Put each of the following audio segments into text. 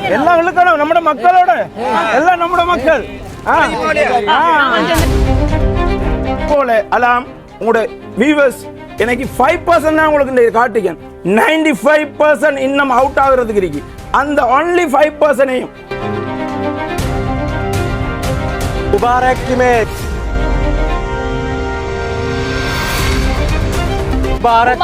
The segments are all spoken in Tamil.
எல்லாம் இழுக்கணும் நம்ம மக்களோட எல்லாம் நம்ம மக்கள் போல அலாம் உங்களோட வியூவர்ஸ் எனக்கு 5% தான் உங்களுக்கு காட்டுங்க 95% இன்னும் அவுட் ஆகுறதுக்கு இருக்கு அந்த only 5%யும் मुबारक टीमेट मुबारक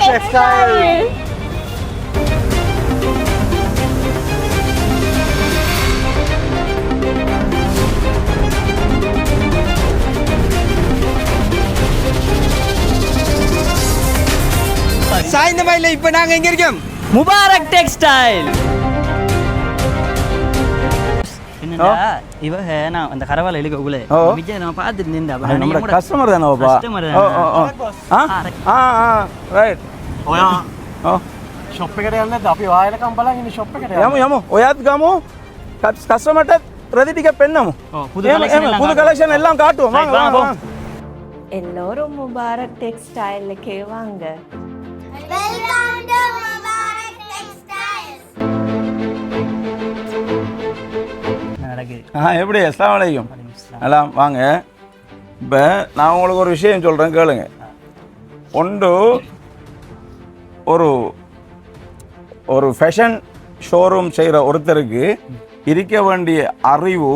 टेक्सटाइल சாய்ந்த மயில இப்ப நாங்க எங்க இருக்கோம் முபாரக் டெக்ஸ்டைல் இவ நான் அந்த கரவால இழுக்கக்குள்ள விஜய் நான் பார்த்துட்டு நின்றா நம்ம கஸ்டமர் தானேப்பா ரைட் ඔයා ෂොප් එකට යන්නේ නැද්ද අපි වායලකම් බලන් ඉන්නේ ෂොප් එකට යමු ඔයාත් ගමු කස්ටමර්ට රෙදි ටික පෙන්නමු புது கலெக்ஷன் எல்லாம் காட்டுவோம் வாங்க வாங்க எல்லோரும் முபாரக் டெக்ஸ்டைல் க்கு வாங்க வெல்கம் டு முபாரக் டெக்ஸ்டைல்ஸ் எப்படி அஸ்ஸலாமு அலைக்கும் எல்லாம் வாங்க இப்போ நான் உங்களுக்கு ஒரு விஷயம் சொல்கிறேன் கேளுங்க ஒன்று ஒரு ஃபேஷன் ஷோரூம் செய்கிற ஒருத்தருக்கு இருக்க வேண்டிய அறிவு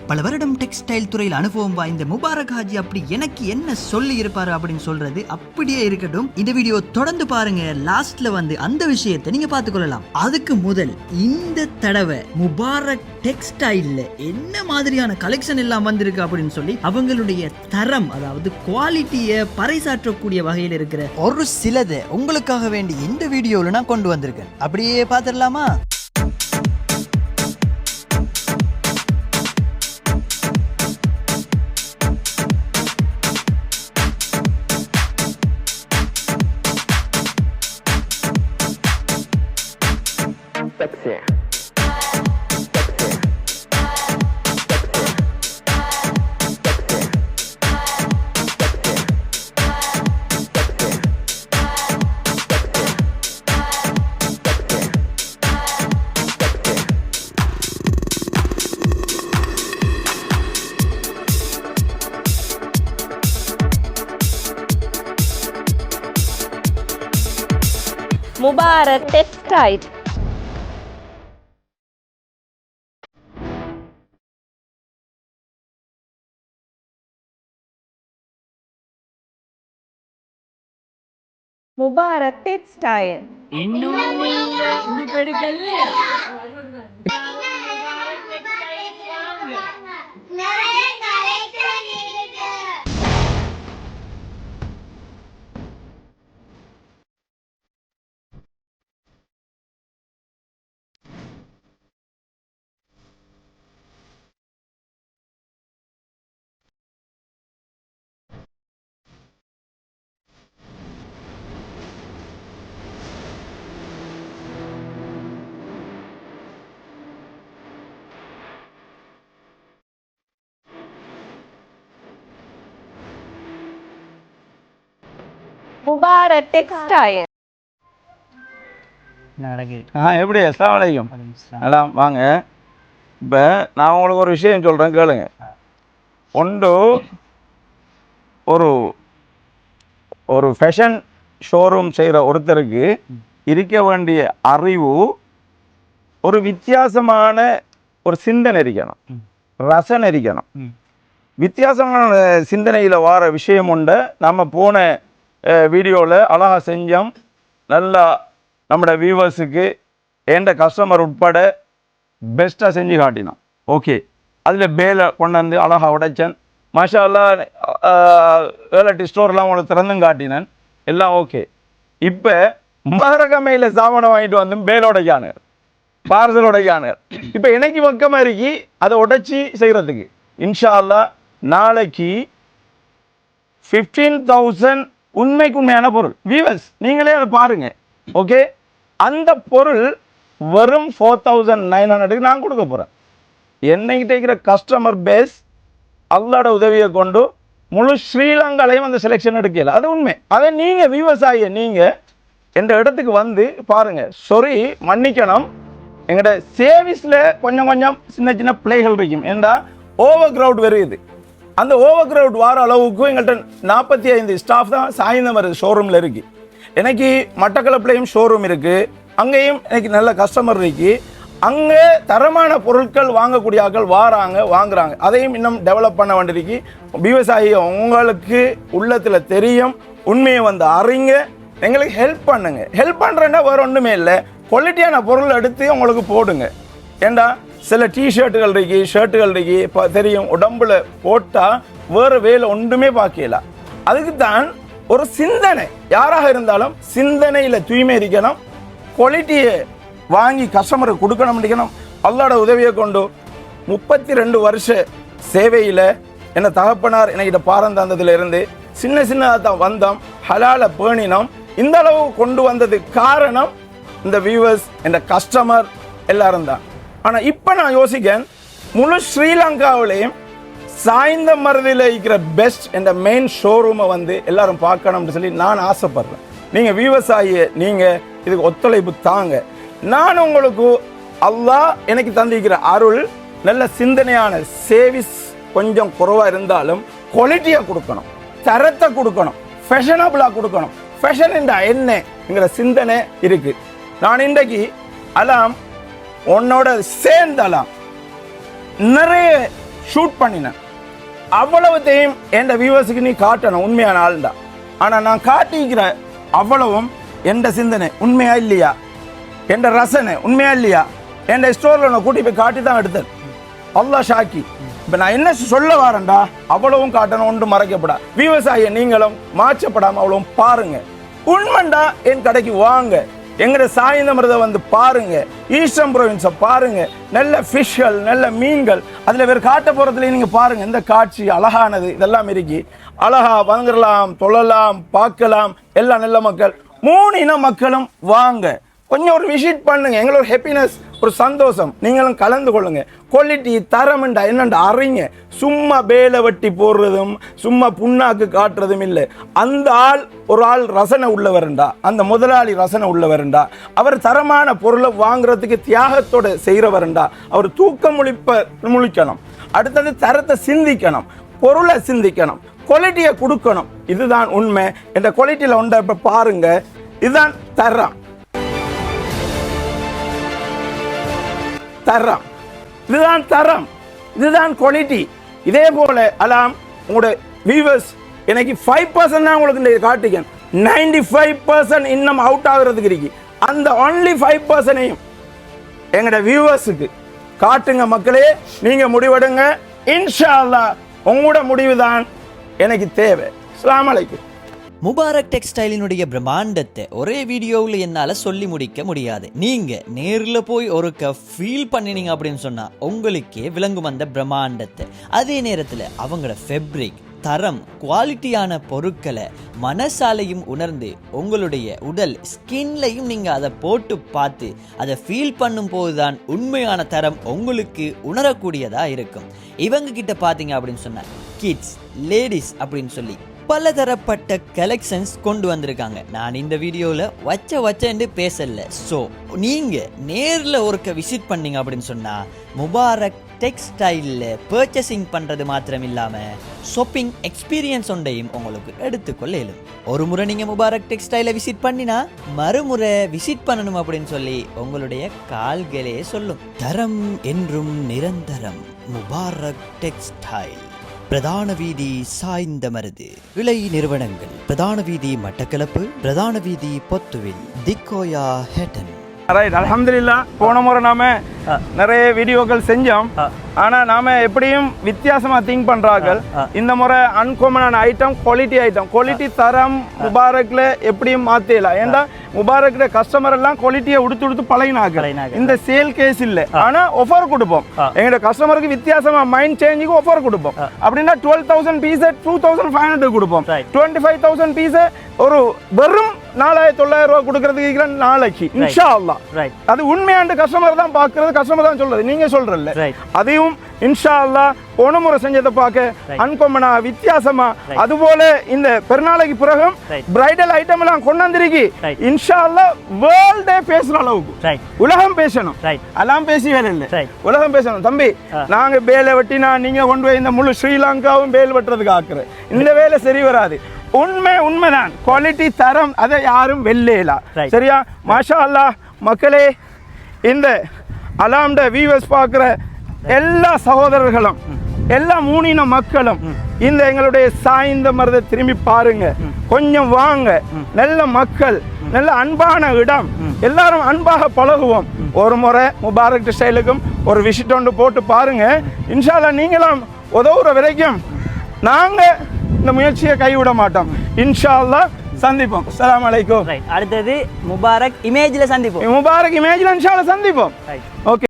பல வருடம் டெக்ஸ்டைல் துறையில் அனுபவம் வாய்ந்த முபாரக் ஹாஜி அப்படி எனக்கு என்ன சொல்லி இருப்பாரு அப்படின்னு சொல்றது அப்படியே இருக்கட்டும். இந்த வீடியோ தொடர்ந்து பாருங்க. லாஸ்ட்ல வந்து அந்த விஷயத்தை நீங்க பார்த்துக்கொள்ளலாம். அதுக்கு முதல் இந்த தடவை முபாரக் டெக்ஸ்டைல்ல என்ன மாதிரியான கலெக்ஷன் எல்லாம் வந்திருக்கு அப்படின்னு சொல்லி அவங்களுடைய தரம் அதாவது குவாலிட்டியை பறைசாற்றக்கூடிய வகையில் இருக்கிற ஒரு சிலதை உங்களுக்காக வேண்டி இந்த வீடியோவில் நான் கொண்டு வந்திருக்கேன். அப்படியே பார்த்துடலாமா? Mubarak textile. Mubarak textile Mubarak textile. எப்படி அஸ்ஸலாமு அலைக்கும் எல்லாம் வாங்க. இப்போ நான் உங்களுக்கு ஒரு விஷயம் சொல்கிறேன் கேளுங்க. ஒன்று ஒரு ஃபேஷன் ஷோரூம் செய்கிற ஒருத்தருக்கு இருக்க வேண்டிய அறிவு ஒரு வித்தியாசமான ஒரு சிந்தனை இருக்கணும், ரசனை இருக்கணும். வித்தியாசமான சிந்தனையில் வர விஷயம் உண்டு. நம்ம போன வீடியோவில் அழகாக செஞ்சோம். நல்லா நம்மளோட வியூவர்ஸுக்கு எந்த கஸ்டமர் உட்பட பெஸ்ட்டாக செஞ்சு காட்டினோம். ஓகே, அதில் பேலை கொண்டு வந்து அழகாக உடைச்சேன். மாஷா அல்லா ஏலட்டி ஸ்டோர்லாம் உங்களுக்கு திறந்தும் காட்டினேன். எல்லாம் ஓகே. இப்போ மரகமையில் சாமானை வாங்கிட்டு வந்து பேல் உடைக்கானு, பார்சல் உடைக்கானு. இப்போ எனக்கு பக்கமாக இருக்கி அதை உடைச்சி செய்கிறதுக்கு இன்ஷா அல்லா நாளைக்கு 15,000 உண்மைக்கு உண்மையான பொருள். வியூவர்ஸ் நீங்களே அதை பாருங்கள். ஓகே, அந்த பொருள் வெறும் 4,900க்கு நான் கொடுக்க போகிறேன். என்னைக்கிட்ட இருக்கிற கஸ்டமர் பேஸ் அல்லாட உதவியை கொண்டு முழு ஸ்ரீலங்காலையும் அந்த செலெக்ஷன் எடுக்கல. அது உண்மை. அதை நீங்கள் விவசாயியை நீங்கள் எந்த இடத்துக்கு வந்து பாருங்கள். சொறி மன்னிக்கணும், எங்களோட சேவிஸில் கொஞ்சம் கொஞ்சம் சின்ன சின்ன பிள்ளைகள் இருக்கும். ஏண்டா ஓவர் க்ரௌட் வருது. அந்த ஓவர் க்ரௌட் வர அளவுக்கு எங்கள்கிட்ட 45 ஸ்டாஃப் தான் சாய்ந்தம் வருது ஷோரூமில் இருக்குது. எனக்கு மட்டக்களப்புலையும் ஷோரூம் இருக்குது, அங்கேயும் எனக்கு நல்ல கஸ்டமர் இருக்குது. அங்கே தரமான பொருட்கள் வாங்கக்கூடிய ஆட்கள் வாங்குறாங்க. அதையும் இன்னும் டெவலப் பண்ண வேண்டியிருக்கு. விவசாயி உங்களுக்கு உள்ளத்தில் தெரியும், உண்மையை வந்து அறிங்க, எங்களுக்கு ஹெல்ப் பண்ணுங்க. ஹெல்ப் பண்ணுறேன்னா வேறு ஒன்றுமே இல்லை, குவாலிட்டியான பொருள் எடுத்து உங்களுக்கு போடுங்க. ஏண்டா சில டிஷர்ட்டுகள் இருக்கு, ஷர்ட்டுகள் இருக்கு, இப்போ தெரியும், உடம்புல போட்டால் வேறு வேலை ஒன்றுமே பார்க்கல. அதுக்கு தான் ஒரு சிந்தனை, யாராக இருந்தாலும் சிந்தனையில் தூய்மை இருக்கணும், குவாலிட்டியை வாங்கி கஸ்டமருக்கு கொடுக்கணும் இருக்கணும். அல்லாட உதவியை கொண்டு 32 வருஷ சேவையில் என்ன தகப்பனார் என்கிட்ட பாரந்தாந்தத்தில் இருந்து சின்ன சின்னதாக தான் வந்தோம், ஹலாலை பேணினோம். இந்த அளவு கொண்டு வந்தது காரணம் இந்த வியூவர்ஸ், இந்த கஸ்டமர் எல்லாரும் தான். ஆனால் இப்போ நான் யோசிக்கேன், முழு ஸ்ரீலங்காவிலையும் சாய்ந்த மருதில் இருக்கிற பெஸ்ட் என்ற மெயின் ஷோரூமை வந்து எல்லாரும் பார்க்கணும்னு சொல்லி நான் ஆசைப்படுறேன். நீங்கள் விவசாயியை நீங்கள் இதுக்கு ஒத்துழைப்பு தாங்க. நான் உங்களுக்கு அல்லாஹ் எனக்கு தந்திருக்கிற அருள், நல்ல சிந்தனையான சேவிஸ் கொஞ்சம் குறைவாக இருந்தாலும் குவாலிட்டியாக கொடுக்கணும், தரத்தை கொடுக்கணும், ஃபேஷனபுளாக கொடுக்கணும். ஃபேஷன் என்னங்கிற சிந்தனை இருக்குது. நான் இன்றைக்கு அலாம் உன்னோட சேர்ந்தலாம் நிறைய ஷூட் பண்ணினேன். அவ்வளவுத்தையும் என் வியூவர்ஸுக்கு நீ காட்டணும், உண்மையான ஆள் தான். ஆனால் நான் காட்டிக்கிற அவ்வளவும் என் சிந்தனை உண்மையா இல்லையா, என் ரசனை உண்மையா இல்லையா, என் ஸ்டோரில் நான் கூட்டி போய் காட்டி தான் எடுத்தேன். அல்லாஹ் ஷாக்கி. இப்போ நான் என்ன சொல்ல வரேன்டா, அவ்வளவும் காட்டணும், ஒன்று மறைக்கப்படா. விவசாயியை நீங்களும் மாற்றப்படாமல் அவ்வளவும் பாருங்க. உண்மைண்டா என் கடைக்கு வாங்க, எங்கட சாய்ந்தமரதை வந்து பாருங்க, ஈஸ்டர்ன் ப்ரொவின்ஸை பாருங்க, நல்ல ஃபிஷ்கள், நல்ல மீன்கள், அதில் வேறு காட்ட போகிறதுலேயே நீங்கள் பாருங்கள், இந்த காட்சி அழகானது. இதெல்லாம் இருக்கி அழகா வாங்கலாம், தொழலாம், பார்க்கலாம். எல்லா நல்ல மக்கள் 3 இன மக்களும் வாங்க, கொஞ்சம் ஒரு விசிட் பண்ணுங்க. எங்களோட ஹாப்பினஸ், ஒரு சந்தோஷம், நீங்களும் கலந்து கொள்ளுங்க. குவாலிட்டி தரம்ண்டா என்னண்டா அறிங்க. சும்மா பேலை வெட்டி போடுறதும் சும்மா புண்ணாக்கு காட்டுறதும் இல்லை. அந்த ஆள் ஒரு ஆள் ரசனை உள்ளவருண்டா, அந்த முதலாளி ரசனை உள்ளவருண்டா, அவர் தரமான பொருளை வாங்குறதுக்கு தியாகத்தோட செய்கிறவருண்டா, அவர் தூக்கம் முழிக்கணும். அடுத்தது தரத்தை சிந்திக்கணும், பொருளை சிந்திக்கணும், குவாலிட்டியை கொடுக்கணும். இதுதான் உண்மை. இந்த குவாலிட்டியில் ஒன்றை இப்போ பாருங்க, இதுதான் தரம். தரம், இதுதான் தரம், இதுதான் குவாலிட்டி. இதே போல அலாம் உங்களோட வியூவர்ஸ் எனக்கு 5% தான் உங்களுக்கு இந்த காட்டுக்கேன், 95% இன்னும் அவுட் ஆகுறதுக்கு இருக்கு. அந்த ஒன்லி 5%ஐயும் எங்களோட வியூவர்ஸுக்கு காட்டுங்க மக்களே. நீங்க முடிவெடுங்க. இன்ஷா அல்லாஹ் உங்களோட முடிவு தான் எனக்கு தேவை. அஸ்ஸலாமு அலைக்கும். முபாரக் டெக்ஸ்டைலினுடைய பிரம்மாண்டத்தை ஒரே வீடியோவில் என்னால் சொல்லி முடிக்க முடியாது. நீங்கள் நேரில் போய் ஒருக்க ஃபீல் பண்ணினீங்க அப்படின்னு சொன்னால் உங்களுக்கே விளங்கும் அந்த பிரம்மாண்டத்தை. அதே நேரத்தில் அவங்களோட ஃபேப்ரிக், தரம், குவாலிட்டியான பொருட்களை மனசாலையும் உணர்ந்து உங்களுடைய உடல் ஸ்கின்லையும் நீங்கள் அதை போட்டு பார்த்து அதை ஃபீல் பண்ணும் போது தான் உண்மையான தரம் உங்களுக்கு உணரக்கூடியதாக இருக்கும். இவங்க கிட்ட பார்த்தீங்க அப்படின்னு சொன்னால் கிட்ஸ், லேடிஸ் அப்படின்னு சொல்லி பலதரப்பட்ட கலெக்ஷன்ஸ் கொண்டு வந்திருக்காங்க. நான் இந்த வீடியோவில் வச்சேன்னு பேசல. ஸோ நீங்கள் நேரில் ஒருக்க விசிட் பண்ணீங்க அப்படின்னு சொன்னால் முபாரக் டெக்ஸ்டைலில் பர்ச்சேசிங் பண்ணுறது மாத்திரம் இல்லாமல் ஷாப்பிங் எக்ஸ்பீரியன்ஸ் ஒன்றையும் உங்களுக்கு எடுத்துக்கொள்ள இயலும். ஒரு முறை நீங்கள் முபாரக் டெக்ஸ்டைலை விசிட் பண்ணினா மறுமுறை விசிட் பண்ணணும் அப்படின்னு சொல்லி உங்களுடைய கால்களே சொல்லும். தரம் என்றும் நிரந்தரம். முபாரக் டெக்ஸ்டைல், பிரதான வீதி சாய்ந்தமருது. விலை நிறுவனங்கள் பிரதான வீதி மட்டக்களப்பு, பிரதான வீதி பொத்துவில், திக்கோயா ஹேட்டன். ரைட், அல்ஹம்துலில்லாஹ். போன முறை நாம நிறைய வீடியோக்கள் செஞ்சோம். ஆனால் நாம் எப்படியும் வித்தியாசமாக திங்க் பண்ணுறார்கள். இந்த முறை அன்காமனான ஐட்டம், குவாலிட்டி ஐட்டம், குவாலிட்டி தரம் முபாரக்கில் எப்படியும் மாற்றலாம். ஏன்னா முபாரக்கில் கஸ்டமர் எல்லாம் குவாலிட்டியை உடுத்து பழகினாங்க. இந்த சேல் கேஸ் இல்லை, ஆனால் ஆஃபர் கொடுப்போம். எங்களோட கஸ்டமருக்கு வித்தியாசமாக மைண்ட் சேஞ்சுக்கு ஆஃபர் கொடுப்போம். அப்படின்னா 12,000 பீஸை 2,500 கொடுப்போம், 25,000 பீஸை ஒரு வெறும் 4900 ரூபாய் கொடுக்கறதுக்கு நாளைக்கு இன்ஷா அல்லாஹ். ரைட் அது உண்மையாண்டு கஸ்டமர் தான் பார்க்கறது, கஸ்டமர் தான் சொல்றது, நீங்க சொல்றல. Right. அதையும் இன்ஷா அல்லாஹ் போன முறை செஞ்சதை பார்க்க அன்கொமனா வித்தியாசமா அதுபோல இந்த பெருநாளைக்கு பிறகும் Right. பிரைடல் ஐட்டம் எல்லாம் கொண்டு வந்திருக்கி Right. இன்ஷா அல்லாஹ் வேர்ல்டே பேசுற அளவுக்கு ரைட் உலகம் பேசணும். ரைட் எல்லாம் பேசி வேலை இல்லை, Right. உலகம் பேசணும். தம்பி நாங்க வேலை வெட்டினா நீங்க கொண்டு போய் இந்த முழு ஸ்ரீலங்காவும் வேல் வெட்டுறதுக்கு ஆக்குற இந்த வேலை சரி வராது. உண்மைதான், குவாலிட்டி தரம் அதை யாரும் வெல்லேலா. Right. சரியா? மாஷா அல்லாஹ். மக்களே, இந்த அலாம்ட வியூவர்ஸ் பார்க்குற எல்லா சகோதரர்களும் எல்லா மூணின மக்களும் இந்த எங்களுடைய சாய்ந்த மருதை திரும்பி பாருங்க, கொஞ்சம் வாங்க. நல்ல மக்கள், நல்ல அன்பான இடம், எல்லாரும் அன்பாக பழகுவோம். ஒரு முறை முபாரக் டெக்ஸ்டைலுக்கும் ஒரு விசிட் ஒன்று போட்டு பாருங்க. இன்ஷா அல்லாஹ் நீங்களும் உதவுற வரைக்கும் நாங்க இந்த முயற்சியை கைவிட மாட்டோம். இன்ஷா அல்லாஹ் சந்திப்போம். அஸ்ஸலாமு அலைக்கும். ரைட் அடுத்தது முபாரக் இமேஜ்ல சந்திப்போம். முபாரக் இமேஜ்ல இன்ஷா அல்லாஹ் சந்திப்போம். Right okay.